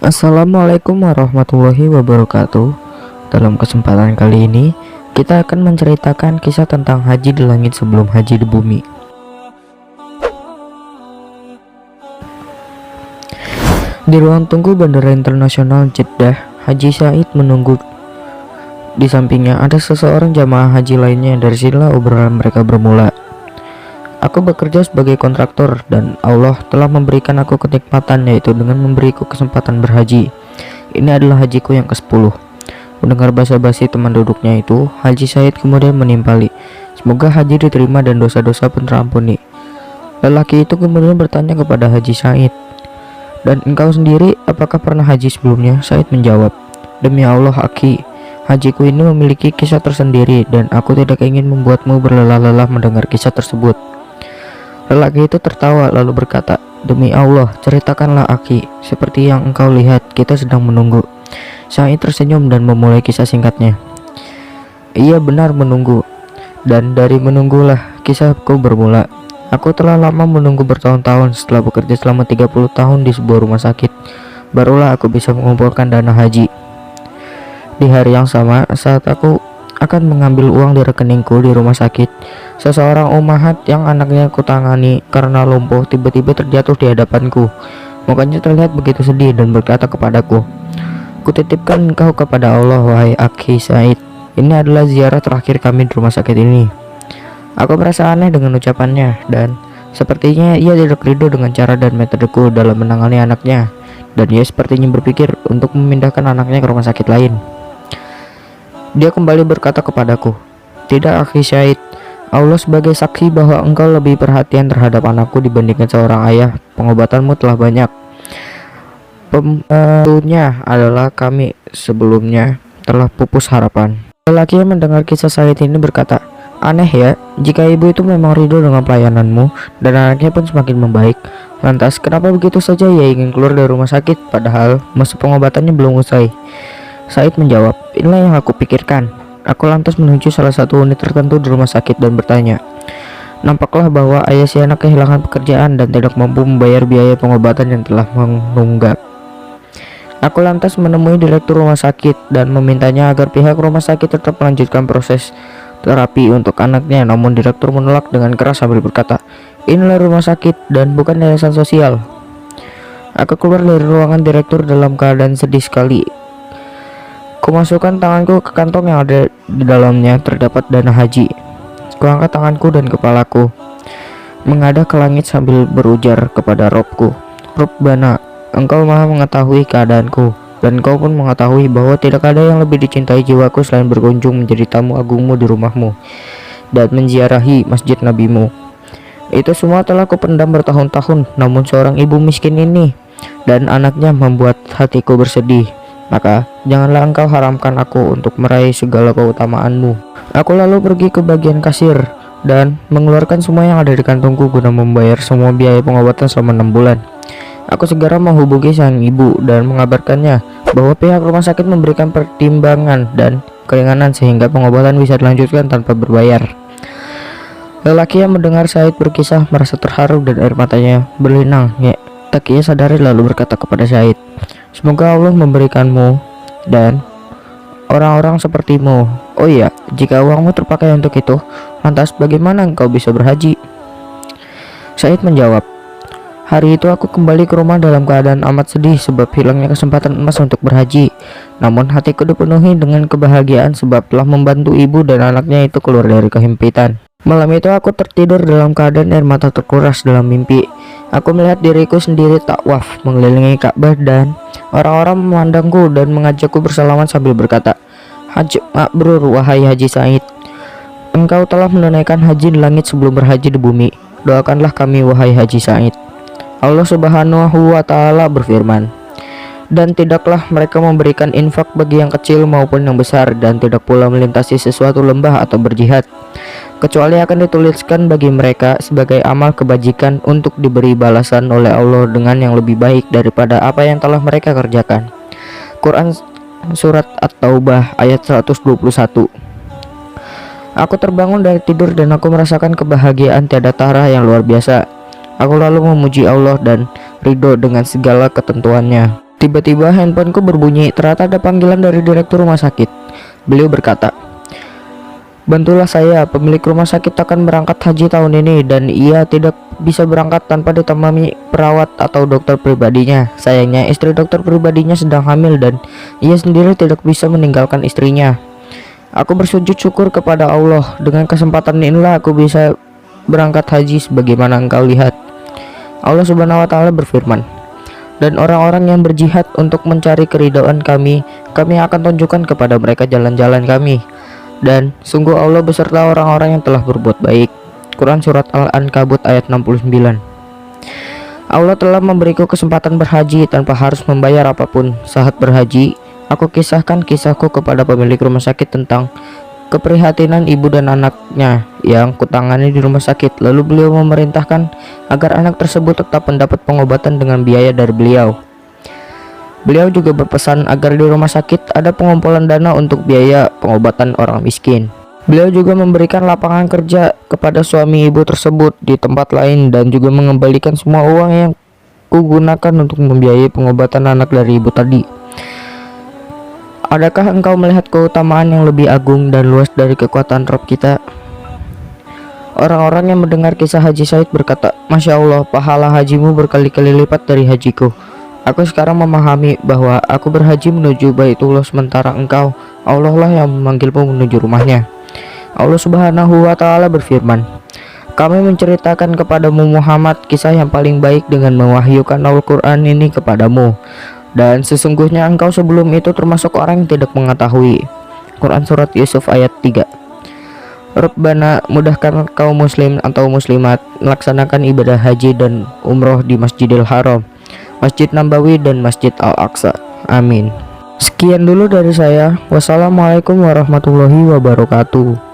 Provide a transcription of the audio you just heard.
Assalamualaikum warahmatullahi wabarakatuh. Dalam kesempatan kali ini, kita akan menceritakan kisah tentang haji di langit sebelum haji di bumi. Di ruang tunggu Bandara Internasional Jeddah, Haji Said menunggu. Di sampingnya ada seseorang jamaah haji lainnya. Dari sinilah obrolan mereka bermula. Aku bekerja sebagai kontraktor dan Allah telah memberikan aku kenikmatan, yaitu dengan memberiku kesempatan berhaji. Ini adalah hajiku yang ke-10. Mendengar basa-basi teman duduknya itu, Haji Said kemudian menimpali, "Semoga haji diterima dan dosa-dosa pun terampuni." Lelaki itu kemudian bertanya kepada Haji Said, "Dan engkau sendiri, apakah pernah haji sebelumnya?" Said menjawab, "Demi Allah, Aki, hajiku ini memiliki kisah tersendiri dan aku tidak ingin membuatmu berlelah-lelah mendengar kisah tersebut." Lelaki itu tertawa lalu berkata, "Demi Allah, ceritakanlah Aki. Seperti yang engkau lihat, kita sedang menunggu." Said tersenyum dan memulai kisah singkatnya. "Iya benar, menunggu. Dan dari menunggulah kisahku bermula. Aku telah lama menunggu bertahun-tahun. Setelah bekerja selama 30 tahun di sebuah rumah sakit, barulah aku bisa mengumpulkan dana haji. Di hari yang sama, saat aku akan mengambil uang di rekeningku di rumah sakit, seseorang ummahat yang anaknya kutangani karena lumpuh tiba-tiba terjatuh di hadapanku. Mukanya terlihat begitu sedih dan berkata kepadaku, 'Kutitipkan engkau kepada Allah, wahai Akhi Said. Ini adalah ziarah terakhir kami di rumah sakit ini.' Aku merasa aneh dengan ucapannya, dan sepertinya ia tidak ridho dengan cara dan metodeku dalam menangani anaknya, dan ia sepertinya berpikir untuk memindahkan anaknya ke rumah sakit lain. Dia kembali berkata kepadaku, 'Tidak, Akhi Said. Allah sebagai saksi bahwa engkau lebih perhatian terhadap anakku dibandingkan seorang ayah. Pengobatanmu telah banyak. Pembantunya adalah kami sebelumnya telah pupus harapan.' Lelaki yang mendengar kisah Said ini berkata, 'Aneh ya, jika ibu itu memang ridho dengan pelayananmu dan anaknya pun semakin membaik, lantas kenapa begitu saja ia ingin keluar dari rumah sakit padahal masa pengobatannya belum usai?' Said menjawab, 'Inilah yang aku pikirkan. Aku lantas menuju salah satu unit tertentu di rumah sakit dan bertanya. Nampaklah bahwa ayah si anak kehilangan pekerjaan dan tidak mampu membayar biaya pengobatan yang telah menunggak. Aku lantas menemui direktur rumah sakit dan memintanya agar pihak rumah sakit tetap melanjutkan proses terapi untuk anaknya, namun direktur menolak dengan keras sambil berkata, 'Inilah rumah sakit dan bukan yayasan sosial.' Aku keluar dari ruangan direktur dalam keadaan sedih sekali. Kumasukkan tanganku ke kantong yang ada di dalamnya terdapat dana haji. Kuangkat tanganku dan kepalaku menghadap ke langit sambil berujar kepada Robku, 'Rabbana, engkau maha mengetahui keadaanku, dan engkau pun mengetahui bahwa tidak ada yang lebih dicintai jiwaku selain berkunjung menjadi tamu agungmu di rumahmu dan menziarahi masjid nabimu. Itu semua telah kupendam bertahun-tahun, namun seorang ibu miskin ini dan anaknya membuat hatiku bersedih. Maka janganlah engkau haramkan aku untuk meraih segala keutamaanmu.' Aku lalu pergi ke bagian kasir dan mengeluarkan semua yang ada di kantongku guna membayar semua biaya pengobatan selama 6 bulan. Aku segera menghubungi sang ibu dan mengabarkannya bahwa pihak rumah sakit memberikan pertimbangan dan keringanan sehingga pengobatan bisa dilanjutkan tanpa berbayar. Lelaki yang mendengar Said berkisah merasa terharu dan air matanya berlinang. Tak ia sadari lalu berkata kepada Said, 'Semoga Allah memberikanmu dan orang-orang sepertimu. Oh iya, jika uangmu terpakai untuk itu, lantas bagaimana engkau bisa berhaji?' Said menjawab, 'Hari itu aku kembali ke rumah dalam keadaan amat sedih sebab hilangnya kesempatan emas untuk berhaji. Namun hatiku dipenuhi dengan kebahagiaan sebab telah membantu ibu dan anaknya itu keluar dari kehimpitan. Malam itu aku tertidur dalam keadaan air mata terkuras dalam mimpi. Aku melihat diriku sendiri takwaf mengelilingi Ka'bah dan orang-orang memandangku dan mengajakku bersalaman sambil berkata, 'Hajj mabrur, wahai Haji Said. Engkau telah menunaikan haji di langit sebelum berhaji di bumi. Doakanlah kami, wahai Haji Said.' Allah Subhanahu wa Ta'ala berfirman, 'Dan tidaklah mereka memberikan infak bagi yang kecil maupun yang besar, dan tidak pula melintasi sesuatu lembah atau berjihad, kecuali akan dituliskan bagi mereka sebagai amal kebajikan untuk diberi balasan oleh Allah dengan yang lebih baik daripada apa yang telah mereka kerjakan.'" Quran Surat At-Taubah ayat 121. Aku terbangun dari tidur dan aku merasakan kebahagiaan tiada tara yang luar biasa. Aku lalu memuji Allah dan ridho dengan segala ketentuannya. Tiba-tiba handphoneku berbunyi, ternyata ada panggilan dari direktur rumah sakit. Beliau berkata, "Bantulah saya, pemilik rumah sakit akan berangkat haji tahun ini dan ia tidak bisa berangkat tanpa ditemani perawat atau dokter pribadinya. Sayangnya istri dokter pribadinya sedang hamil dan ia sendiri tidak bisa meninggalkan istrinya. Aku bersujud syukur kepada Allah. Dengan kesempatan inilah aku bisa berangkat haji sebagaimana engkau lihat." Allah Subhanahu wa taala berfirman, "Dan orang-orang yang berjihad untuk mencari keridhaan kami akan tunjukkan kepada mereka jalan-jalan kami. Dan sungguh Allah beserta orang-orang yang telah berbuat baik." Quran Surat Al-Ankabut ayat 69. Allah telah memberiku kesempatan berhaji tanpa harus membayar apapun. Saat berhaji, aku kisahkan kisahku kepada pemilik rumah sakit tentang keprihatinan ibu dan anaknya yang kutangani di rumah sakit. Lalu beliau memerintahkan agar anak tersebut tetap mendapat pengobatan dengan biaya dari beliau. Beliau juga berpesan agar di rumah sakit ada pengumpulan dana untuk biaya pengobatan orang miskin. Beliau juga memberikan lapangan kerja kepada suami ibu tersebut di tempat lain dan juga mengembalikan semua uang yang kugunakan untuk membiayai pengobatan anak dari ibu tadi. Adakah engkau melihat keutamaan yang lebih agung dan luas dari kekuatan Rabb kita? Orang-orang yang mendengar kisah Haji Said berkata, "Masya Allah, pahala hajimu berkali-kali lipat dari hajiku. Aku sekarang memahami bahwa aku berhaji menuju Baitullah sementara engkau, Allah lah yang memanggilmu menuju rumahnya." Allah Subhanahu wa taala berfirman, "Kami menceritakan kepadamu Muhammad kisah yang paling baik dengan mewahyukan Al-Quran ini kepadamu. Dan sesungguhnya engkau sebelum itu termasuk orang yang tidak mengetahui." Quran Surat Yusuf ayat 3. Rabbana, mudahkan kaum muslim atau muslimat melaksanakan ibadah haji dan umroh di Masjidil Haram, Masjid Nabawi dan Masjid Al-Aqsa. Amin. Sekian dulu dari saya. Wassalamualaikum warahmatullahi wabarakatuh.